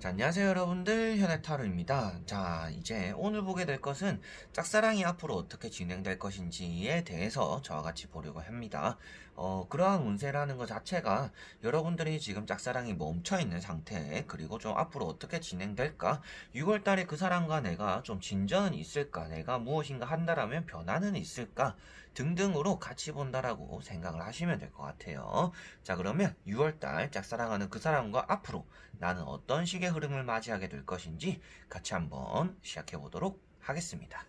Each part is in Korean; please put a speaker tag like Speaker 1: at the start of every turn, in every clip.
Speaker 1: 자, 안녕하세요 여러분들, 현해타로입니다. 자, 이제 오늘 보게 될 것은 짝사랑이 앞으로 어떻게 진행될 것인지에 대해서 저와 같이 보려고 합니다. 그러한 운세라는 것 자체가 여러분들이 지금 짝사랑이 멈춰있는 상태, 그리고 좀 앞으로 어떻게 진행될까, 6월달에 그 사람과 내가 좀 진전은 있을까, 내가 무엇인가 한다라면 변화는 있을까 등등으로 같이 본다라고 생각을 하시면 될 것 같아요. 자, 그러면 6월달 짝사랑하는 그 사람과 앞으로 나는 어떤 식의 흐름을 맞이하게 될 것인지 같이 한번 시작해 보도록 하겠습니다.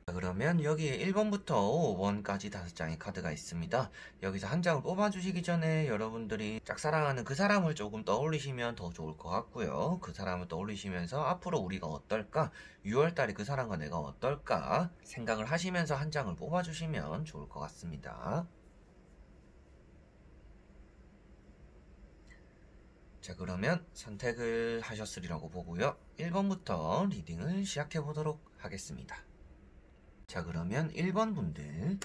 Speaker 1: 자, 그러면 여기에 1번부터 5번까지 5장의 카드가 있습니다. 여기서 한 장을 뽑아주시기 전에 여러분들이 짝사랑하는 그 사람을 조금 떠올리시면 더 좋을 것 같고요. 그 사람을 떠올리시면서 앞으로 우리가 어떨까, 6월달에 그 사람과 내가 어떨까 생각을 하시면서 한 장을 뽑아주시면 좋을 것 같습니다. 자, 그러면 선택을 하셨으리라고 보고요. 1번부터 리딩을 시작해 보도록 하겠습니다. 자, 그러면 1번 분들,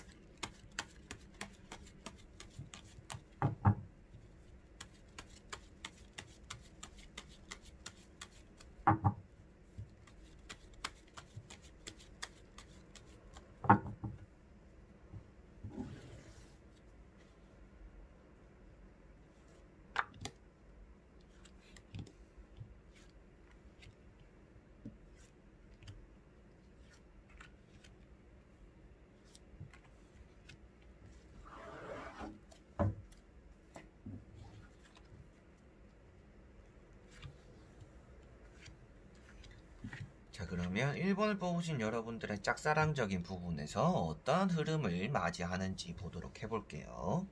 Speaker 1: 자, 그러면 1번을 뽑으신 여러분들의 짝사랑적인 부분에서 어떤 흐름을 맞이하는지 보도록 해볼게요.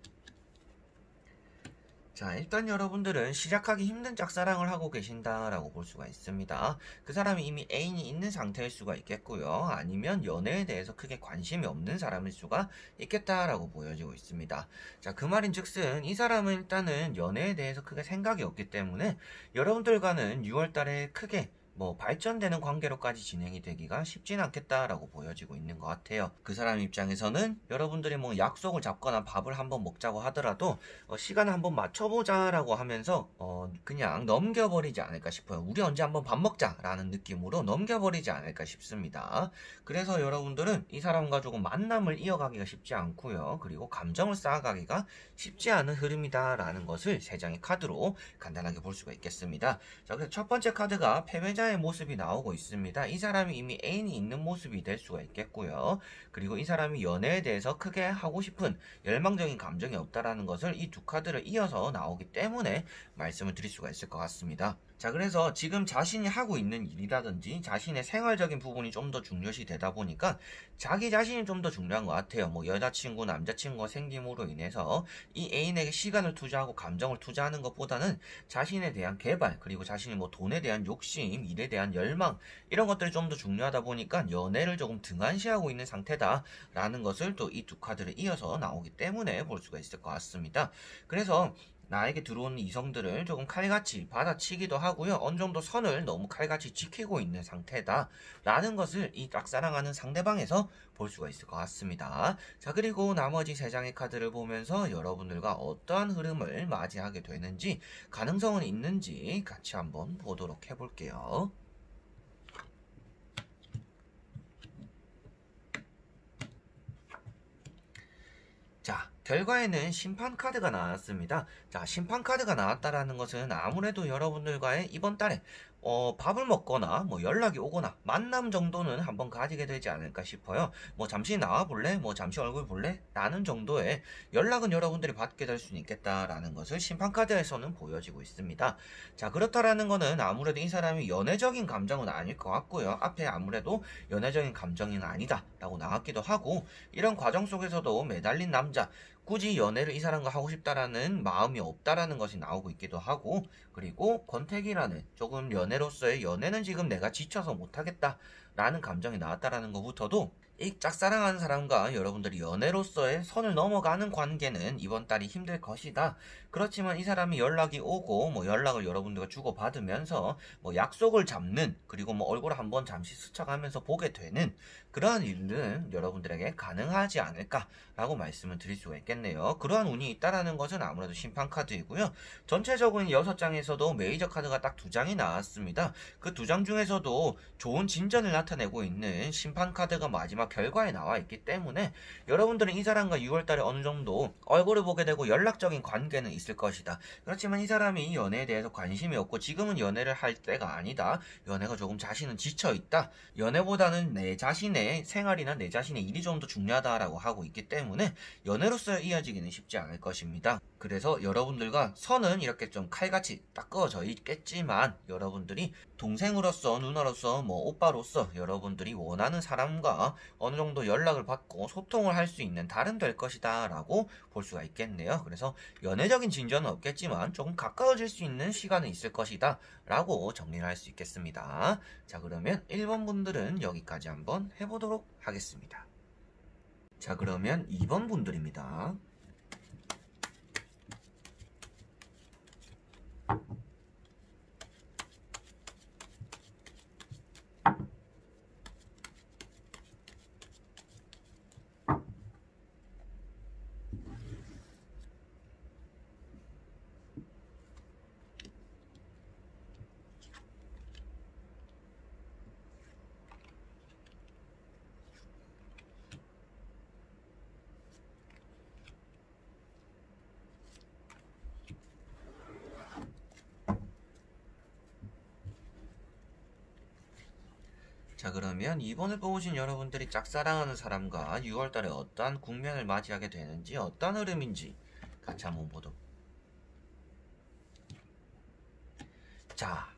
Speaker 1: 자, 일단 여러분들은 시작하기 힘든 짝사랑을 하고 계신다라고 볼 수가 있습니다. 그 사람이 이미 애인이 있는 상태일 수가 있겠고요. 아니면 연애에 대해서 크게 관심이 없는 사람일 수가 있겠다라고 보여지고 있습니다. 자, 그 말인 즉슨 이 사람은 일단은 연애에 대해서 크게 생각이 없기 때문에 여러분들과는 6월달에 크게 발전되는 관계로까지 진행이 되기가 쉽진 않겠다라고 보여지고 있는 것 같아요. 그 사람 입장에서는 여러분들이 약속을 잡거나 밥을 한번 먹자고 하더라도 시간을 한번 맞춰보자라고 하면서 그냥 넘겨버리지 않을까 싶어요. 우리 언제 한번 밥 먹자라는 느낌으로 넘겨버리지 않을까 싶습니다. 그래서 여러분들은 이 사람과 조금 만남을 이어가기가 쉽지 않고요. 그리고 감정을 쌓아가기가 쉽지 않은 흐름이다라는 것을 세 장의 카드로 간단하게 볼 수가 있겠습니다. 자, 그래서 첫 번째 카드가 패배자의 모습이 나오고 있습니다. 이 사람이 이미 애인이 있는 모습이 될 수가 있겠고요. 그리고 이 사람이 연애에 대해서 크게 하고 싶은 열망적인 감정이 없다라는 것을 이 두 카드를 이어서 나오기 때문에 말씀을 드릴 수가 있을 것 같습니다. 자, 그래서 지금 자신이 하고 있는 일이라든지 자신의 생활적인 부분이 좀 더 중요시 되다 보니까 자기 자신이 좀 더 중요한 것 같아요. 여자친구, 남자친구가 생김으로 인해서 이 애인에게 시간을 투자하고 감정을 투자하는 것보다는 자신에 대한 개발, 그리고 자신이 돈에 대한 욕심, 일에 대한 열망, 이런 것들이 좀 더 중요하다 보니까 연애를 조금 등한시하고 있는 상태다라는 것을 또 이 두 카드를 이어서 나오기 때문에 볼 수가 있을 것 같습니다. 그래서 나에게 들어오는 이성들을 조금 칼같이 받아치기도 하고요. 어느 정도 선을 너무 칼같이 지키고 있는 상태다 라는 것을 이 짝사랑하는 상대방에서 볼 수가 있을 것 같습니다. 자, 그리고 나머지 세 장의 카드를 보면서 여러분들과 어떠한 흐름을 맞이하게 되는지, 가능성은 있는지 같이 한번 보도록 해볼게요. 자, 결과에는 심판 카드가 나왔습니다. 자, 심판 카드가 나왔다라는 것은 아무래도 여러분들과의 이번 달에 밥을 먹거나 연락이 오거나 만남 정도는 한번 가지게 되지 않을까 싶어요. 잠시 나와볼래? 잠시 얼굴 볼래? 라는 정도의 연락은 여러분들이 받게 될 수는 있겠다라는 것을 심판카드에서는 보여지고 있습니다. 자, 그렇다라는 거는 아무래도 이 사람이 연애적인 감정은 아닐 것 같고요. 앞에 아무래도 연애적인 감정은 아니다 라고 나왔기도 하고, 이런 과정 속에서도 매달린 남자, 굳이 연애를 이 사람과 하고 싶다라는 마음이 없다라는 것이 나오고 있기도 하고, 그리고 권태기라는 조금 연애로서의 연애는 지금 내가 지쳐서 못하겠다 라는 감정이 나왔다라는 것부터도 이 짝사랑하는 사람과 여러분들이 연애로서의 선을 넘어가는 관계는 이번 달이 힘들 것이다. 그렇지만 이 사람이 연락이 오고 뭐 연락을 여러분들과 주고받으면서 뭐 약속을 잡는, 그리고 뭐 얼굴을 한번 잠시 스쳐가면서 보게 되는 그러한 일은 여러분들에게 가능하지 않을까라고 말씀을 드릴 수가 있겠네요. 그러한 운이 있다라는 것은 아무래도 심판 카드이고요. 전체적인 6장에서도 메이저 카드가 딱 2장이 나왔습니다. 그 2장 중에서도 좋은 진전을 나타내고 있는 심판 카드가 마지막 결과에 나와 있기 때문에 여러분들은 이 사람과 6월달에 어느 정도 얼굴을 보게 되고 연락적인 관계는 있을 것이다. 그렇지만 이 사람이 연애에 대해서 관심이 없고 지금은 연애를 할 때가 아니다. 연애가 조금 자신은 지쳐있다. 연애보다는 내 자신의 생활이나 내 자신의 일이 좀 더 중요하다라고 하고 있기 때문에 연애로서 이어지기는 쉽지 않을 것입니다. 그래서 여러분들과 선은 이렇게 좀 칼같이 딱 그어져 있겠지만 여러분들이 동생으로서, 누나로서, 뭐 오빠로서 여러분들이 원하는 사람과 어느 정도 연락을 받고 소통을 할 수 있는 달은 될 것이다 라고 볼 수가 있겠네요. 그래서 연애적인 진전은 없겠지만 조금 가까워질 수 있는 시간은 있을 것이다 라고 정리를 할 수 있겠습니다. 자, 그러면 1번 분들은 여기까지 한번 해보도록 하겠습니다. 자, 그러면 2번 분들입니다. 자, 그러면 2번을 뽑으신 여러분들이 짝사랑하는 사람과 6월달에 어떠한 국면을 맞이하게 되는지, 어떠한 흐름인지 같이 한번 보도록. 자,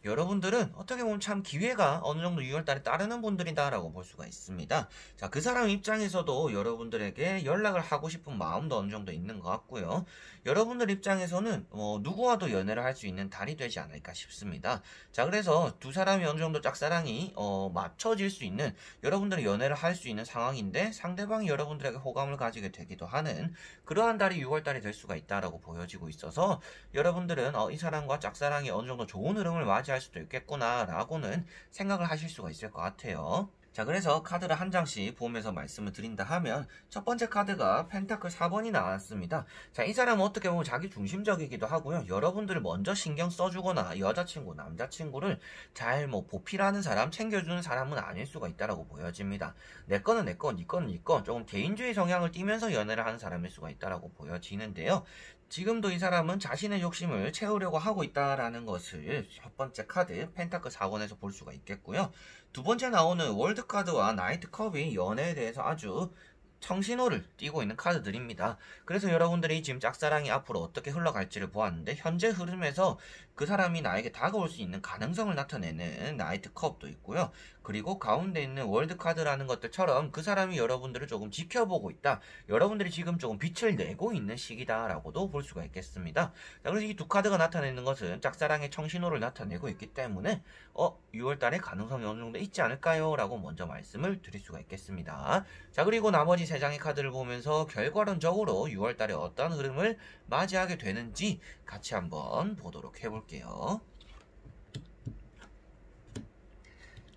Speaker 1: 여러분들은 어떻게 보면 참 기회가 어느 정도 6월달에 따르는 분들이다라고 볼 수가 있습니다. 자, 그 사람 입장에서도 여러분들에게 연락을 하고 싶은 마음도 어느 정도 있는 것 같고요. 여러분들 입장에서는 누구와도 연애를 할 수 있는 달이 되지 않을까 싶습니다. 자, 그래서 두 사람이 어느 정도 짝사랑이 맞춰질 수 있는, 여러분들이 연애를 할 수 있는 상황인데 상대방이 여러분들에게 호감을 가지게 되기도 하는 그러한 달이 6월달이 될 수가 있다라고 보여지고 있어서 여러분들은 이 사람과 짝사랑이 어느 정도 좋은 흐름을 맞이할 수도 있겠구나 라고는 생각을 하실 수가 있을 것 같아요. 자, 그래서 카드를 한 장씩 보면서 말씀을 드린다 하면 첫 번째 카드가 펜타클 4번이 나왔습니다. 자, 이 사람은 어떻게 보면 자기 중심적이기도 하고요. 여러분들을 먼저 신경 써주거나 여자친구, 남자친구를 잘 보필하는 사람, 챙겨주는 사람은 아닐 수가 있다라고 보여집니다. 내 거는 내 거, 니 거는 니 거, 조금 개인주의 성향을 띠면서 연애를 하는 사람일 수가 있다라고 보여지는데요. 지금도 이 사람은 자신의 욕심을 채우려고 하고 있다라는 것을 첫 번째 카드 펜타클 4번에서 볼 수가 있겠고요. 두 번째 나오는 월드카드와 나이트컵이 연애에 대해서 아주 청신호를 띄고 있는 카드들입니다. 그래서 여러분들이 지금 짝사랑이 앞으로 어떻게 흘러갈지를 보았는데 현재 흐름에서 그 사람이 나에게 다가올 수 있는 가능성을 나타내는 나이트컵도 있고요. 그리고 가운데 있는 월드카드라는 것들처럼 그 사람이 여러분들을 조금 지켜보고 있다. 여러분들이 지금 조금 빛을 내고 있는 시기다라고도 볼 수가 있겠습니다. 자, 그래서 이 두 카드가 나타내는 것은 짝사랑의 청신호를 나타내고 있기 때문에 6월달에 가능성이 어느 정도 있지 않을까요? 라고 먼저 말씀을 드릴 수가 있겠습니다. 자, 그리고 나머지 3장의 카드를 보면서 결과론적으로 6월달에 어떤 흐름을 맞이하게 되는지 같이 한번 보도록 해볼게요.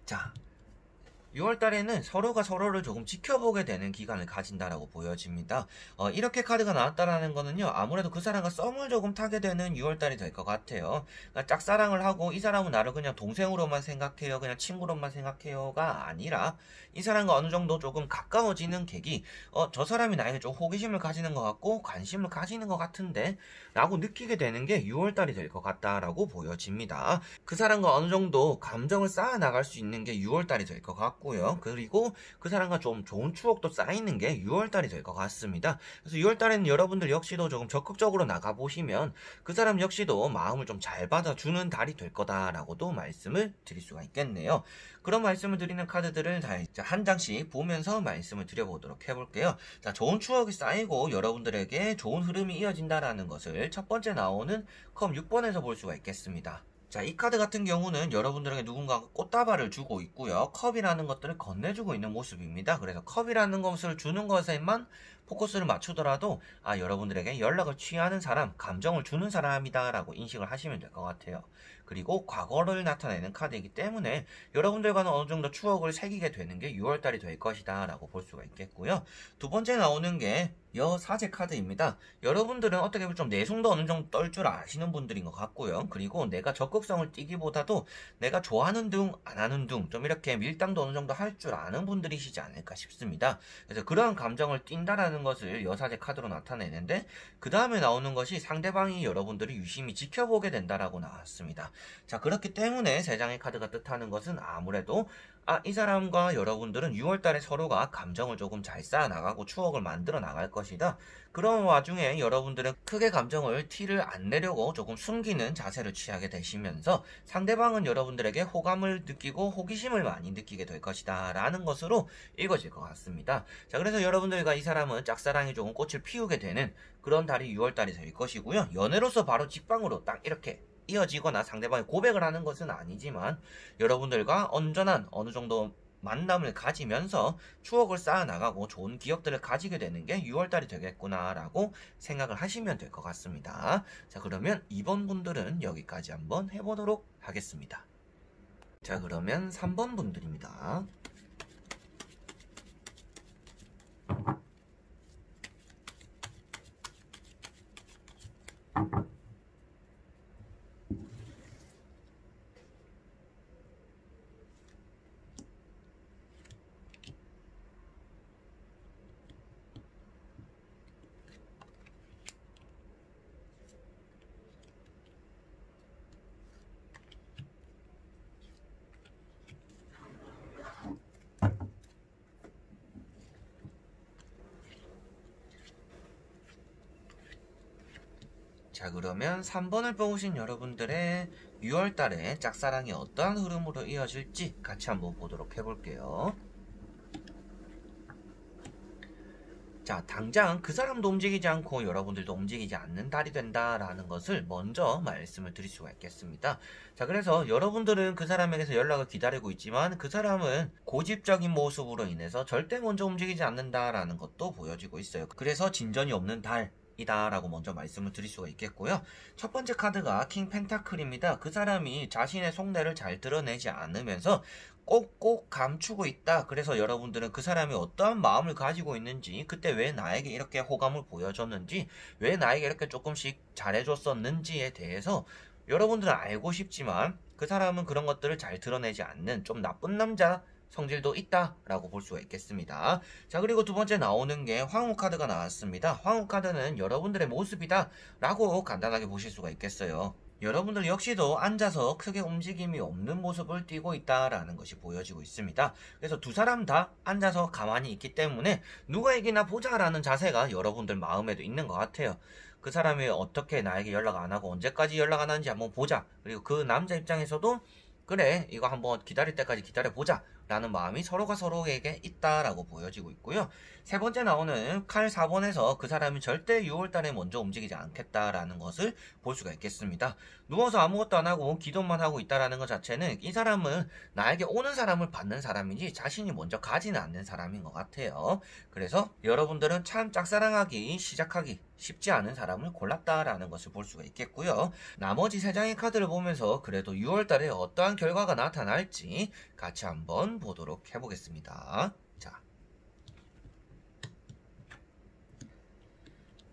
Speaker 1: 자, 6월달에는 서로가 서로를 조금 지켜보게 되는 기간을 가진다라고 보여집니다. 이렇게 카드가 나왔다라는 거는요, 아무래도 그 사람과 썸을 조금 타게 되는 6월달이 될 것 같아요. 그러니까 짝사랑을 하고 이 사람은 나를 그냥 동생으로만 생각해요, 그냥 친구로만 생각해요가 아니라 이 사람과 어느 정도 조금 가까워지는 계기, 저 사람이 나에게 좀 호기심을 가지는 것 같고 관심을 가지는 것 같은데 라고 느끼게 되는 게 6월달이 될 것 같다라고 보여집니다. 그 사람과 어느 정도 감정을 쌓아 나갈 수 있는 게 6월달이 될 것 같고 그리고 그 사람과 좀 좋은 추억도 쌓이는 게 6월달이 될 것 같습니다. 그래서 6월달에는 여러분들 역시도 조금 적극적으로 나가보시면 그 사람 역시도 마음을 좀 잘 받아주는 달이 될 거다라고도 말씀을 드릴 수가 있겠네요. 그런 말씀을 드리는 카드들을 다 한 장씩 보면서 말씀을 드려보도록 해볼게요. 자, 좋은 추억이 쌓이고 여러분들에게 좋은 흐름이 이어진다라는 것을 첫 번째 나오는 컵 6번에서 볼 수가 있겠습니다. 자, 이 카드 같은 경우는 여러분들에게 누군가가 꽃다발을 주고 있고요. 컵이라는 것들을 건네주고 있는 모습입니다. 그래서 컵이라는 것을 주는 것에만 포커스를 맞추더라도 여러분들에게 연락을 취하는 사람, 감정을 주는 사람이다 라고 인식을 하시면 될 것 같아요. 그리고 과거를 나타내는 카드이기 때문에 여러분들과는 어느 정도 추억을 새기게 되는 게 6월달이 될 것이다 라고 볼 수가 있겠고요. 두 번째 나오는 게 여사제 카드입니다. 여러분들은 어떻게 보면 좀 내숭도 어느 정도 떨 줄 아시는 분들인 것 같고요. 그리고 내가 적극성을 띠기보다도 내가 좋아하는 둥, 안 하는 둥, 좀 이렇게 밀당도 어느 정도 할 줄 아는 분들이시지 않을까 싶습니다. 그래서 그러한 감정을 띈다라는 것을 여사제 카드로 나타내는데, 그 다음에 나오는 것이 상대방이 여러분들을 유심히 지켜보게 된다라고 나왔습니다. 자, 그렇기 때문에 세 장의 카드가 뜻하는 것은 아무래도 이 사람과 여러분들은 6월달에 서로가 감정을 조금 잘 쌓아나가고 추억을 만들어 나갈 것이다. 그런 와중에 여러분들은 크게 감정을 티를 안 내려고 조금 숨기는 자세를 취하게 되시면서 상대방은 여러분들에게 호감을 느끼고 호기심을 많이 느끼게 될 것이다 라는 것으로 읽어질 것 같습니다. 자, 그래서 여러분들과 이 사람은 짝사랑이 조금 꽃을 피우게 되는 그런 달이 6월달이 될 것이고요. 연애로서 바로 직방으로 딱 이렇게 이어지거나 상대방이 고백을 하는 것은 아니지만 여러분들과 온전한 어느 정도 만남을 가지면서 추억을 쌓아나가고 좋은 기억들을 가지게 되는 게 6월달이 되겠구나 라고 생각을 하시면 될 것 같습니다. 자, 그러면 이번 분들은 여기까지 한번 해보도록 하겠습니다. 자, 그러면 3번 분들입니다. 자, 그러면 3번을 뽑으신 여러분들의 6월달에 짝사랑이 어떠한 흐름으로 이어질지 같이 한번 보도록 해볼게요. 자, 당장 그 사람도 움직이지 않고 여러분들도 움직이지 않는 달이 된다라는 것을 먼저 말씀을 드릴 수가 있겠습니다. 자, 그래서 여러분들은 그 사람에게서 연락을 기다리고 있지만 그 사람은 고집적인 모습으로 인해서 절대 먼저 움직이지 않는다라는 것도 보여지고 있어요. 그래서 진전이 없는 달 이다라고 먼저 말씀을 드릴 수가 있겠고요. 첫 번째 카드가 킹 펜타클입니다. 그 사람이 자신의 속내를 잘 드러내지 않으면서 꼭꼭 감추고 있다. 그래서 여러분들은 그 사람이 어떠한 마음을 가지고 있는지, 그때 왜 나에게 이렇게 호감을 보여줬는지, 왜 나에게 이렇게 조금씩 잘해줬었는지에 대해서 여러분들은 알고 싶지만 그 사람은 그런 것들을 잘 드러내지 않는 좀 나쁜 남자 성질도 있다라고 볼 수가 있겠습니다. 자, 그리고 두 번째 나오는 게 황후 카드가 나왔습니다. 황후 카드는 여러분들의 모습이다 라고 간단하게 보실 수가 있겠어요. 여러분들 역시도 앉아서 크게 움직임이 없는 모습을 띠고 있다라는 것이 보여지고 있습니다. 그래서 두 사람 다 앉아서 가만히 있기 때문에 누가 이기나 보자라는 자세가 여러분들 마음에도 있는 것 같아요. 그 사람이 어떻게 나에게 연락 안 하고 언제까지 연락 안 하는지 한번 보자. 그리고 그 남자 입장에서도 그래, 이거 한번 기다릴 때까지 기다려보자 라는 마음이 서로가 서로에게 있다라고 보여지고 있고요. 세 번째 나오는 칼 4번에서 그 사람이 절대 6월달에 먼저 움직이지 않겠다라는 것을 볼 수가 있겠습니다. 누워서 아무것도 안 하고 기도만 하고 있다라는 것 자체는 이 사람은 나에게 오는 사람을 받는 사람이지 자신이 먼저 가지는 않는 사람인 것 같아요. 그래서 여러분들은 참 짝사랑하기 시작하기 쉽지 않은 사람을 골랐다라는 것을 볼 수가 있겠고요. 나머지 세 장의 카드를 보면서 그래도 6월달에 어떠한 결과가 나타날지 같이 한번 보도록 해보겠습니다.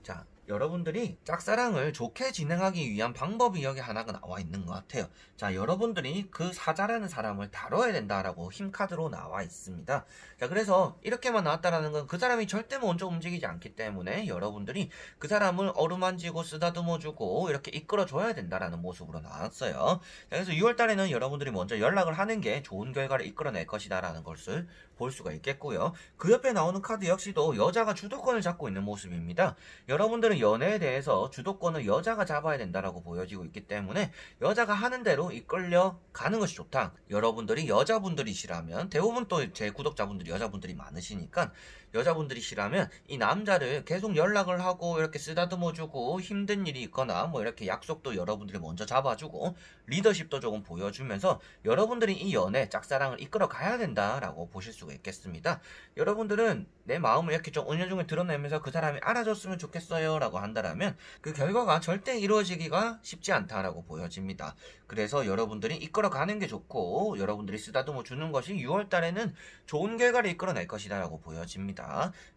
Speaker 1: 자, 여러분들이 짝사랑을 좋게 진행하기 위한 방법이 여기 하나가 나와 있는 것 같아요. 자, 여러분들이 그 사자라는 사람을 다뤄야 된다라고 힘카드로 나와 있습니다. 자, 그래서 이렇게만 나왔다라는 건 그 사람이 절대 먼저 움직이지 않기 때문에 여러분들이 그 사람을 어루만지고 쓰다듬어주고 이렇게 이끌어줘야 된다라는 모습으로 나왔어요. 자, 그래서 6월달에는 여러분들이 먼저 연락을 하는 게 좋은 결과를 이끌어낼 것이다라는 것을 볼 수가 있겠고요. 그 옆에 나오는 카드 역시도 여자가 주도권을 잡고 있는 모습입니다. 여러분들은 여러분들은 연애에 대해서 주도권을 여자가 잡아야 된다라고 보여지고 있기 때문에 여자가 하는 대로 이끌려 가는 것이 좋다. 여러분들이 여자분들이시라면, 대부분 또 제 구독자분들이 여자분들이 많으시니까 여자분들이시라면 이 남자를 계속 연락을 하고 이렇게 쓰다듬어주고 힘든 일이 있거나 뭐 이렇게 약속도 여러분들이 먼저 잡아주고 리더십도 조금 보여주면서 여러분들이 이 연애 짝사랑을 이끌어 가야 된다라고 보실 수가 있겠습니다. 여러분들은 내 마음을 이렇게 좀 은연중에 드러내면서 그 사람이 알아줬으면 좋겠어요 라고 한다면 그 결과가 절대 이루어지기가 쉽지 않다라고 보여집니다. 그래서 여러분들이 이끌어 가는 게 좋고 여러분들이 쓰다듬어 주는 것이 6월달에는 좋은 결과를 이끌어낼 것이다 라고 보여집니다.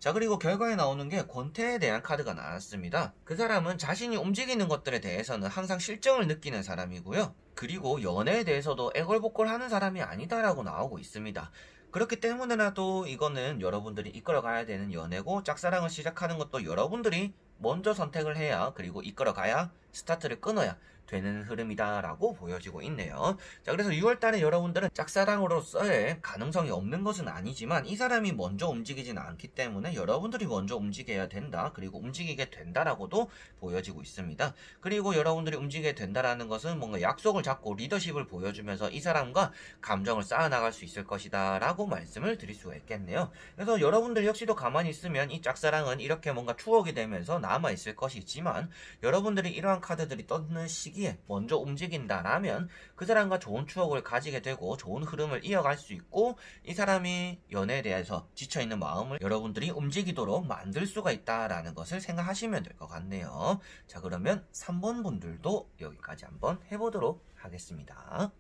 Speaker 1: 자, 그리고 결과에 나오는 게 권태에 대한 카드가 나왔습니다. 그 사람은 자신이 움직이는 것들에 대해서는 항상 실정을 느끼는 사람이고요. 그리고 연애에 대해서도 애걸복걸하는 사람이 아니다라고 나오고 있습니다. 그렇기 때문에라도 이거는 여러분들이 이끌어가야 되는 연애고, 짝사랑을 시작하는 것도 여러분들이 먼저 선택을 해야, 그리고 이끌어가야, 스타트를 끊어야 되는 흐름이다라고 보여지고 있네요. 자, 그래서 6월달에 여러분들은 짝사랑으로서의 가능성이 없는 것은 아니지만 이 사람이 먼저 움직이진 않기 때문에 여러분들이 먼저 움직여야 된다, 그리고 움직이게 된다라고도 보여지고 있습니다. 그리고 여러분들이 움직이게 된다라는 것은 뭔가 약속을 잡고 리더십을 보여주면서 이 사람과 감정을 쌓아나갈 수 있을 것이다 라고 말씀을 드릴 수가 있겠네요. 그래서 여러분들 역시도 가만히 있으면 이 짝사랑은 이렇게 뭔가 추억이 되면서 남아있을 것이지만, 여러분들이 이러한 카드들이 떴는 시기에 먼저 움직인다라면 그 사람과 좋은 추억을 가지게 되고 좋은 흐름을 이어갈 수 있고, 이 사람이 연애에 대해서 지쳐있는 마음을 여러분들이 움직이도록 만들 수가 있다라는 것을 생각하시면 될 것 같네요. 자, 그러면 3번 분들도 여기까지 한번 해보도록 하겠습니다.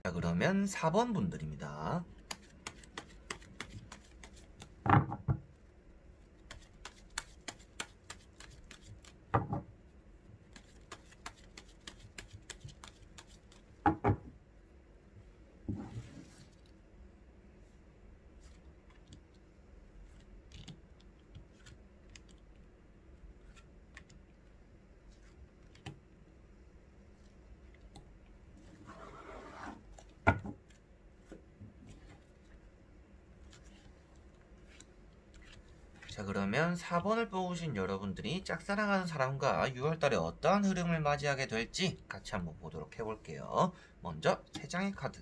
Speaker 1: 자, 그러면 4번 분들입니다. 자, 그러면 4번을 뽑으신 여러분들이 짝사랑하는 사람과 6월달에 어떠한 흐름을 맞이하게 될지 같이 한번 보도록 해볼게요. 먼저 3장의 카드.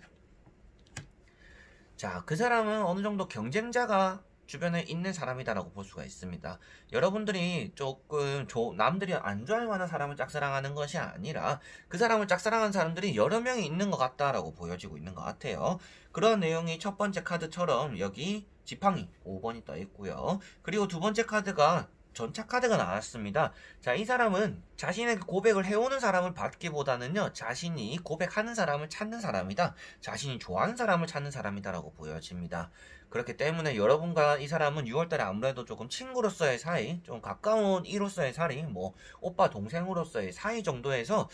Speaker 1: 자, 그 사람은 어느 정도 경쟁자가 주변에 있는 사람이다라고 볼 수가 있습니다. 여러분들이 조금 남들이 안 좋아할 만한 사람을 짝사랑하는 것이 아니라 그 사람을 짝사랑하는 사람들이 여러 명이 있는 것 같다라고 보여지고 있는 것 같아요. 그런 내용이 첫 번째 카드처럼 여기 지팡이 5번이 떠 있고요. 그리고 두 번째 카드가 전차 카드가 나왔습니다. 자, 이 사람은 자신에게 고백을 해오는 사람을 받기보다는요, 자신이 고백하는 사람을 찾는 사람이다, 자신이 좋아하는 사람을 찾는 사람이다 라고 보여집니다. 그렇기 때문에 여러분과 이 사람은 6월달에 아무래도 조금 친구로서의 사이, 좀 가까운 이로서의 사이, 뭐 오빠 동생으로서의 사이 정도에서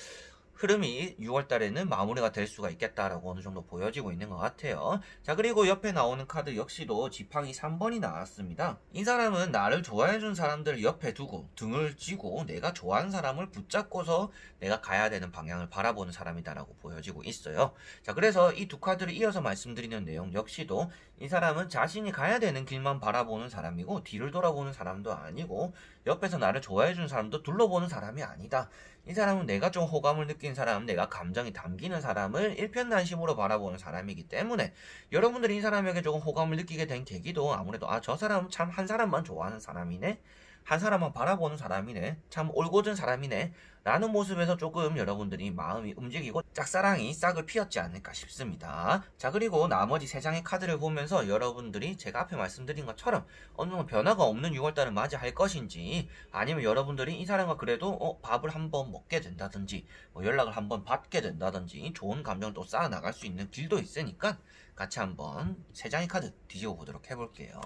Speaker 1: 흐름이 6월달에는 마무리가 될 수가 있겠다라고 어느 정도 보여지고 있는 것 같아요. 자, 그리고 옆에 나오는 카드 역시도 지팡이 3번이 나왔습니다. 이 사람은 나를 좋아해준 사람들 옆에 두고 등을 쥐고 내가 좋아하는 사람을 붙잡고서 내가 가야 되는 방향을 바라보는 사람이다라고 보여지고 있어요. 자, 그래서 이 두 카드를 이어서 말씀드리는 내용 역시도 이 사람은 자신이 가야 되는 길만 바라보는 사람이고 뒤를 돌아보는 사람도 아니고 옆에서 나를 좋아해준 사람도 둘러보는 사람이 아니다. 이 사람은 내가 좀 호감을 느낀 사람, 내가 감정이 담기는 사람을 일편단심으로 바라보는 사람이기 때문에 여러분들이 이 사람에게 조금 호감을 느끼게 된 계기도 아무래도 저 사람은 참 한 사람만 좋아하는 사람이네, 한 사람만 바라보는 사람이네, 참 올곧은 사람이네 라는 모습에서 조금 여러분들이 마음이 움직이고 짝사랑이 싹을 피웠지 않을까 싶습니다. 자, 그리고 나머지 3장의 카드를 보면서 여러분들이 제가 앞에 말씀드린 것처럼 어느 정도 변화가 없는 6월달을 맞이할 것인지, 아니면 여러분들이 이 사람과 그래도 밥을 한번 먹게 된다든지 뭐 연락을 한번 받게 된다든지 좋은 감정을 또 쌓아 나갈 수 있는 길도 있으니까 같이 한번 3장의 카드 뒤집어 보도록 해볼게요.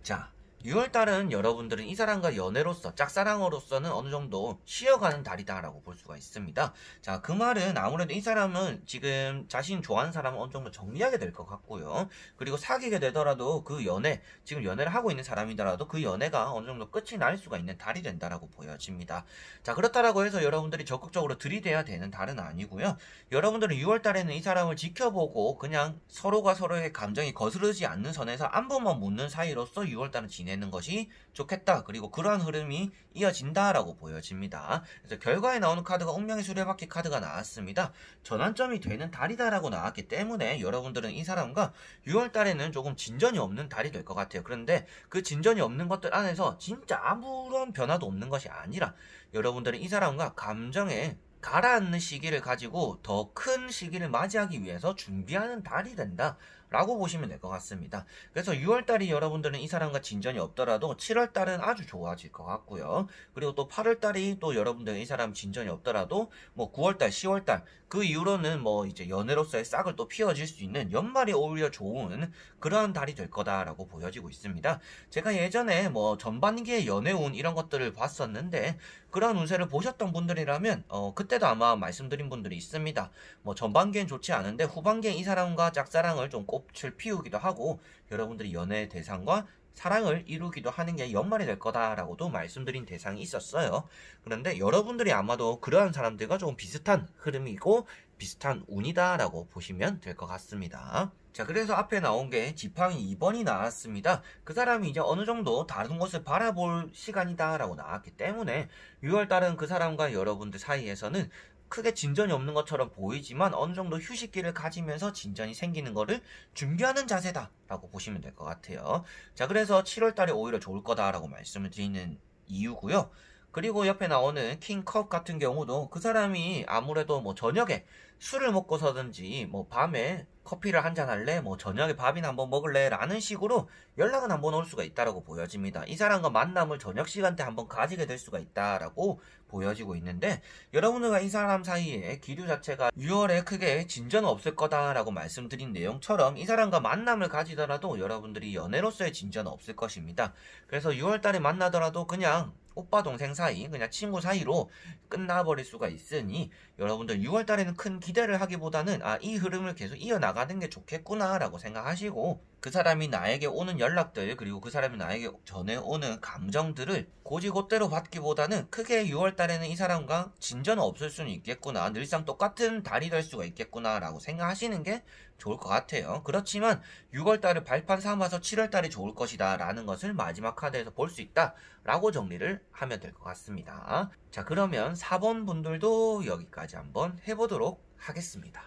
Speaker 1: 자, 6월달은 여러분들은 이 사람과 연애로서, 짝사랑으로서는 어느 정도 쉬어가는 달이다라고 볼 수가 있습니다. 자, 그 말은 아무래도 이 사람은 지금 자신 좋아하는 사람을 어느 정도 정리하게 될 것 같고요. 그리고 사귀게 되더라도 그 연애, 지금 연애를 하고 있는 사람이더라도 그 연애가 어느 정도 끝이 날 수가 있는 달이 된다라고 보여집니다. 자, 그렇다라고 해서 여러분들이 적극적으로 들이대야 되는 달은 아니고요. 여러분들은 6월달에는 이 사람을 지켜보고 그냥 서로가 서로의 감정이 거스르지 않는 선에서 안부만 묻는 사이로서 6월달은 지내 지내는 것이 좋겠다. 그리고 그러한 흐름이 이어진다라고 보여집니다. 그래서 결과에 나오는 카드가 운명의 수레바퀴 카드가 나왔습니다. 전환점이 되는 달이다라고 나왔기 때문에 여러분들은 이 사람과 6월달에는 조금 진전이 없는 달이 될 것 같아요. 그런데 그 진전이 없는 것들 안에서 진짜 아무런 변화도 없는 것이 아니라 여러분들은 이 사람과 감정에 가라앉는 시기를 가지고 더 큰 시기를 맞이하기 위해서 준비하는 달이 된다 라고 보시면 될 것 같습니다. 그래서 6월달이 여러분들은 이 사람과 진전이 없더라도 7월달은 아주 좋아질 것 같고요. 그리고 또 8월달이 또 여러분들은 이 사람 진전이 없더라도 뭐 9월달, 10월달 그 이후로는 뭐 이제 연애로서의 싹을 또 피워질 수 있는 연말이 오히려 좋은 그런 달이 될 거다라고 보여지고 있습니다. 제가 예전에 뭐 전반기의 연애운 이런 것들을 봤었는데 그런 운세를 보셨던 분들이라면 그때도 아마 말씀드린 분들이 있습니다. 뭐 전반기엔 좋지 않은데 후반기에 이 사람과 짝사랑을 좀 꽃을 피우기도 하고 여러분들이 연애 대상과 사랑을 이루기도 하는 게 연말이 될 거다라고도 말씀드린 대상이 있었어요. 그런데 여러분들이 아마도 그러한 사람들과 조금 비슷한 흐름이고 비슷한 운이다라고 보시면 될 것 같습니다. 자, 그래서 앞에 나온 게 지팡이 2번이 나왔습니다. 그 사람이 이제 어느 정도 다른 것을 바라볼 시간이다라고 나왔기 때문에 6월달은 그 사람과 여러분들 사이에서는 크게 진전이 없는 것처럼 보이지만 어느 정도 휴식기를 가지면서 진전이 생기는 거를 준비하는 자세다 라고 보시면 될 것 같아요. 자, 그래서 7월달에 오히려 좋을 거다라고 말씀을 드리는 이유고요. 그리고 옆에 나오는 킹컵 같은 경우도 그 사람이 아무래도 뭐 저녁에 술을 먹고서든지 뭐 밤에 커피를 한잔 할래? 뭐 저녁에 밥이나 한번 먹을래? 라는 식으로 연락은 한번 올 수가 있다라고 보여집니다. 이 사람과 만남을 저녁 시간대 한번 가지게 될 수가 있다라고 보여지고 있는데 여러분들과 이 사람 사이에 기류 자체가 6월에 크게 진전은 없을 거다라고 말씀드린 내용처럼 이 사람과 만남을 가지더라도 여러분들이 연애로서의 진전은 없을 것입니다. 그래서 6월달에 만나더라도 그냥 오빠 동생 사이 그냥 친구 사이로 끝나버릴 수가 있으니 여러분들 6월달에는 큰 기대를 하기보다는 이 흐름을 계속 이어나가는 게 좋겠구나 라고 생각하시고 그 사람이 나에게 오는 연락들 그리고 그 사람이 나에게 전해오는 감정들을 고지고대로 받기보다는 크게 6월달에는 이 사람과 진전은 없을 수는 있겠구나 늘상 똑같은 달이 될 수가 있겠구나 라고 생각하시는 게 좋을 것 같아요. 그렇지만 6월달을 발판 삼아서 7월달이 좋을 것이다 라는 것을 마지막 카드에서 볼 수 있다 라고 정리를 하면 될 것 같습니다. 자, 그러면 4번 분들도 여기까지 한번 해보도록 하겠습니다.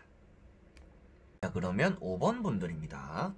Speaker 1: 자, 그러면 5번 분들입니다.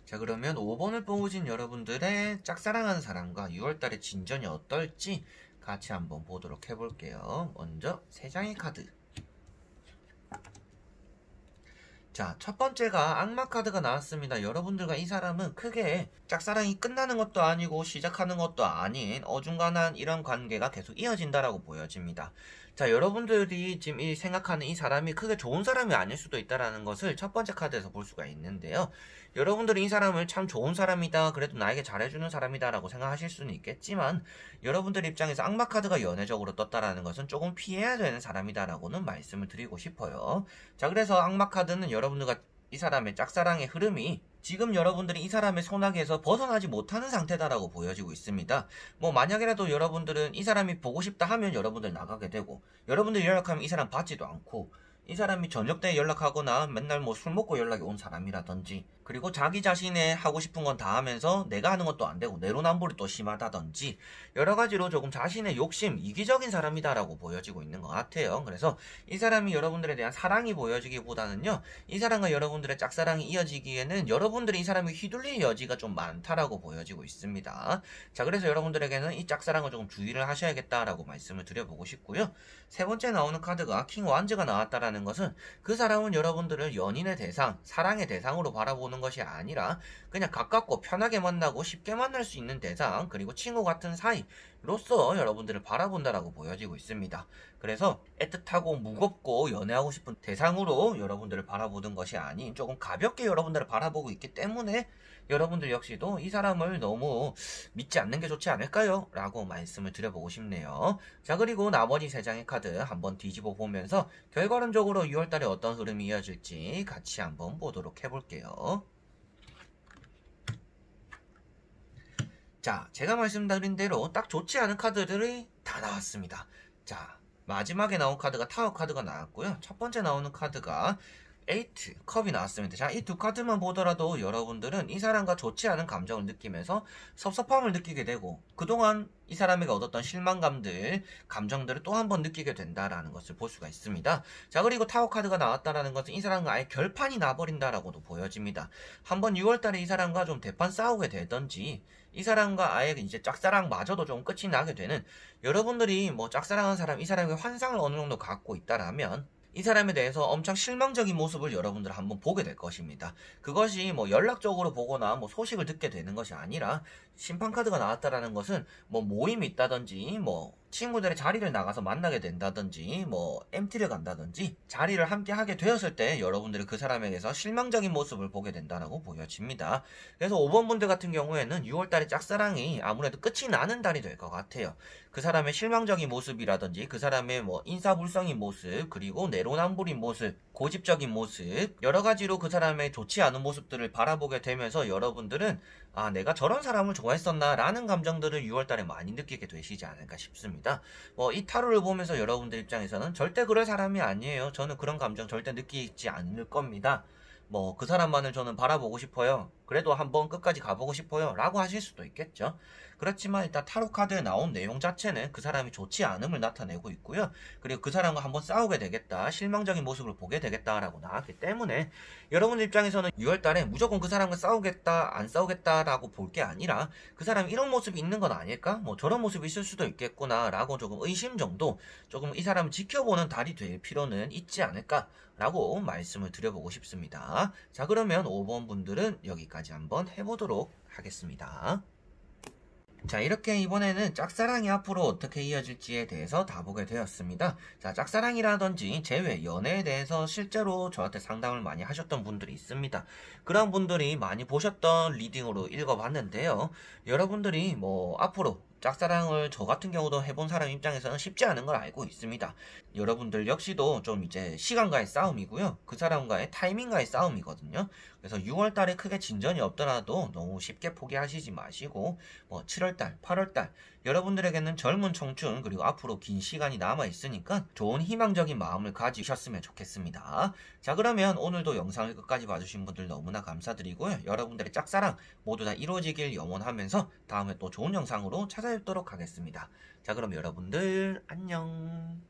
Speaker 1: 자, 그러면 5번을 뽑으신 여러분들의 짝사랑하는 사람과 6월달의 진전이 어떨지 같이 한번 보도록 해볼게요. 먼저 3장의 카드. 자, 첫 번째가 악마 카드가 나왔습니다. 여러분들과 이 사람은 크게 짝사랑이 끝나는 것도 아니고 시작하는 것도 아닌 어중간한 이런 관계가 계속 이어진다라고 보여집니다. 자, 여러분들이 지금 생각하는 이 사람이 크게 좋은 사람이 아닐 수도 있다라는 것을 첫 번째 카드에서 볼 수가 있는데요. 여러분들이 이 사람을 참 좋은 사람이다, 그래도 나에게 잘해주는 사람이다 라고 생각하실 수는 있겠지만 여러분들 입장에서 악마 카드가 연애적으로 떴다라는 것은 조금 피해야 되는 사람이다 라고는 말씀을 드리고 싶어요. 자, 그래서 악마 카드는 여러분들과 이 사람의 짝사랑의 흐름이 지금 여러분들이 이 사람의 손아귀에서 벗어나지 못하는 상태다라고 보여지고 있습니다. 뭐 만약이라도 여러분들은 이 사람이 보고 싶다 하면 여러분들 나가게 되고 여러분들이 연락하면 이 사람 받지도 않고 이 사람이 저녁 때 연락하거나 맨날 뭐 술 먹고 연락이 온 사람이라든지 그리고 자기 자신의 하고 싶은 건 다 하면서 내가 하는 것도 안 되고 내로남불이 또 심하다든지 여러 가지로 조금 자신의 욕심, 이기적인 사람이다라고 보여지고 있는 것 같아요. 그래서 이 사람이 여러분들에 대한 사랑이 보여지기보다는요, 이 사람과 여러분들의 짝사랑이 이어지기에는 여러분들이 이 사람이 휘둘릴 여지가 좀 많다라고 보여지고 있습니다. 자, 그래서 여러분들에게는 이 짝사랑을 조금 주의를 하셔야겠다라고 말씀을 드려보고 싶고요. 세 번째 나오는 카드가 킹 완즈가 나왔다라는 것은 그 사람은 여러분들을 연인의 대상, 사랑의 대상으로 바라보는 바라보는 것이 아니라 그냥 가깝고 편하게 만나고 쉽게 만날 수 있는 대상, 그리고 친구 같은 사이로서 여러분들을 바라본다라고 보여지고 있습니다. 그래서 애틋하고 무겁고 연애하고 싶은 대상으로 여러분들을 바라보는 것이 아닌 조금 가볍게 여러분들을 바라보고 있기 때문에 여러분들 역시도 이 사람을 너무 믿지 않는 게 좋지 않을까요? 라고 말씀을 드려보고 싶네요. 자, 그리고 나머지 3장의 카드 한번 뒤집어 보면서 결과론적으로 6월달에 어떤 흐름이 이어질지 같이 한번 보도록 해볼게요. 자, 제가 말씀드린 대로 딱 좋지 않은 카드들이 다 나왔습니다. 자, 마지막에 나온 카드가 타워 카드가 나왔고요. 첫 번째 나오는 카드가 8 컵이 나왔습니다. 자, 이 두 카드만 보더라도 여러분들은 이 사람과 좋지 않은 감정을 느끼면서 섭섭함을 느끼게 되고 그동안 이 사람에게 얻었던 실망감들, 감정들을 또 한 번 느끼게 된다라는 것을 볼 수가 있습니다. 자, 그리고 타워 카드가 나왔다라는 것은 이 사람과 아예 결판이 나버린다라고도 보여집니다. 한번 6월달에 이 사람과 좀 대판 싸우게 되던지 이 사람과 아예 이제 짝사랑마저도 좀 끝이 나게 되는, 여러분들이 뭐 짝사랑한 사람, 이 사람의 환상을 어느 정도 갖고 있다라면 이 사람에 대해서 엄청 실망적인 모습을 여러분들 한번 보게 될 것입니다. 그것이 뭐 연락적으로 보거나 뭐 소식을 듣게 되는 것이 아니라, 심판카드가 나왔다라는 것은 뭐 모임이 있다든지 뭐 친구들의 자리를 나가서 만나게 된다든지 뭐 MT를 간다든지 자리를 함께 하게 되었을 때 여러분들이 그 사람에게서 실망적인 모습을 보게 된다라고 보여집니다. 그래서 5번 분들 같은 경우에는 6월달에 짝사랑이 아무래도 끝이 나는 달이 될 것 같아요. 그 사람의 실망적인 모습이라든지 그 사람의 뭐 인사불성인 모습, 그리고 내로남불인 모습, 고집적인 모습, 여러 가지로 그 사람의 좋지 않은 모습들을 바라보게 되면서 여러분들은 아, 내가 저런 사람을 좋아했었나 라는 감정들을 6월달에 많이 느끼게 되시지 않을까 싶습니다. 뭐 이 타로를 보면서 여러분들 입장에서는 절대 그럴 사람이 아니에요. 저는 그런 감정 절대 느끼지 않을 겁니다. 뭐 그 사람만을 저는 바라보고 싶어요. 그래도 한번 끝까지 가보고 싶어요. 라고 하실 수도 있겠죠. 그렇지만 일단 타로 카드에 나온 내용 자체는 그 사람이 좋지 않음을 나타내고 있고요. 그리고 그 사람과 한번 싸우게 되겠다, 실망적인 모습을 보게 되겠다라고 나왔기 때문에 여러분 입장에서는 6월달에 무조건 그 사람과 싸우겠다, 안 싸우겠다라고 볼 게 아니라 그 사람이 이런 모습이 있는 건 아닐까? 뭐 저런 모습이 있을 수도 있겠구나 라고 조금 의심 정도, 조금 이 사람을 지켜보는 달이 될 필요는 있지 않을까? 라고 말씀을 드려보고 싶습니다. 자, 그러면 5번 분들은 여기까지 한번 해보도록 하겠습니다. 자, 이렇게 이번에는 짝사랑이 앞으로 어떻게 이어질지에 대해서 다 보게 되었습니다. 자, 짝사랑이라든지 재회, 연애에 대해서 실제로 저한테 상담을 많이 하셨던 분들이 있습니다. 그런 분들이 많이 보셨던 리딩으로 읽어봤는데요. 여러분들이 뭐 앞으로 짝사랑을 저 같은 경우도 해본 사람 입장에서는 쉽지 않은 걸 알고 있습니다. 여러분들 역시도 좀 이제 시간과의 싸움이고요. 그 사람과의 타이밍과의 싸움이거든요. 그래서 6월달에 크게 진전이 없더라도 너무 쉽게 포기하시지 마시고 뭐 7월달, 8월달 여러분들에게는 젊은 청춘, 그리고 앞으로 긴 시간이 남아있으니까 좋은 희망적인 마음을 가지셨으면 좋겠습니다. 자, 그러면 오늘도 영상을 끝까지 봐주신 분들 너무나 감사드리고요. 여러분들의 짝사랑 모두 다 이루어지길 염원하면서 다음에 또 좋은 영상으로 찾아뵙도록 하겠습니다. 자, 그럼 여러분들 안녕.